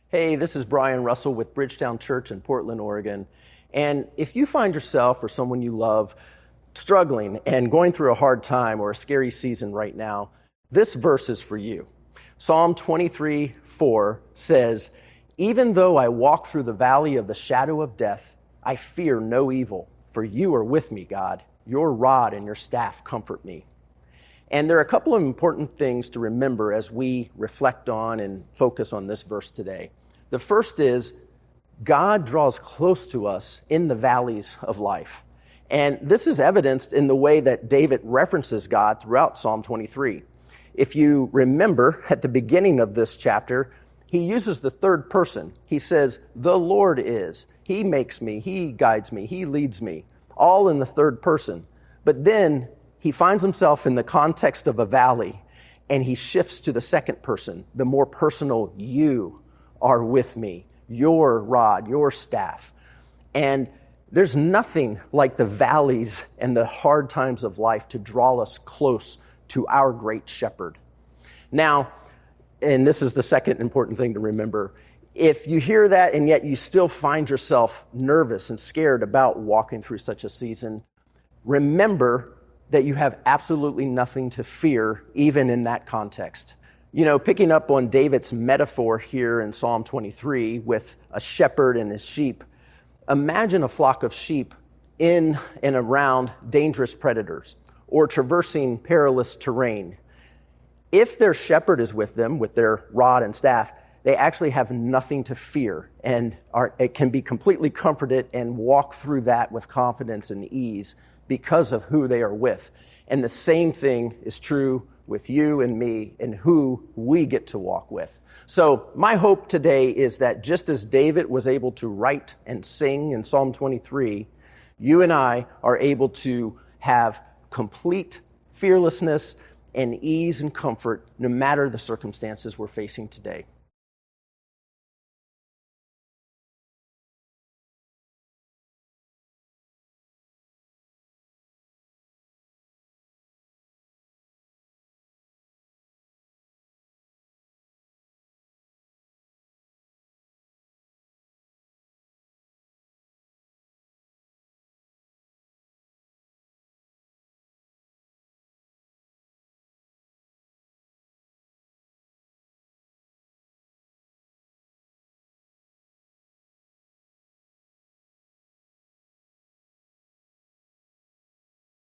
Hey, this is Brian Russell with Bridgetown Church in Portland, Oregon. And if you find yourself or someone you love struggling and going through a hard time or a scary season right now, this verse is for you. Psalm 23:4 says, "Even though I walk through the valley of the shadow of death, I fear no evil, for you are with me, God. Your rod and your staff comfort me." And there are a couple of important things to remember as we reflect on and focus on this verse today. The first is God draws close to us in the valleys of life. And this is evidenced in the way that David references God throughout Psalm 23. If you remember at the beginning of this chapter, he uses the third person. He says, "The Lord is. He makes me. He guides me. He leads me," all in the third person. But then he finds himself in the context of a valley, and he shifts to the second person, the more personal, "You are with me, your rod, your staff." And there's nothing like the valleys and the hard times of life to draw us close to our great shepherd. Now, and this is the second important thing to remember, if you hear that and yet you still find yourself nervous and scared about walking through such a season, remember that you have absolutely nothing to fear, even in that context. You know, picking up on David's metaphor here in Psalm 23 with a shepherd and his sheep, imagine a flock of sheep in and around dangerous predators or traversing perilous terrain. If their shepherd is with them, with their rod and staff, they actually have nothing to fear and can be completely comforted and walk through that with confidence and ease because of who they are with. And the same thing is true with you and me and who we get to walk with. So my hope today is that just as David was able to write and sing in Psalm 23, you and I are able to have complete fearlessness and ease and comfort no matter the circumstances we're facing today.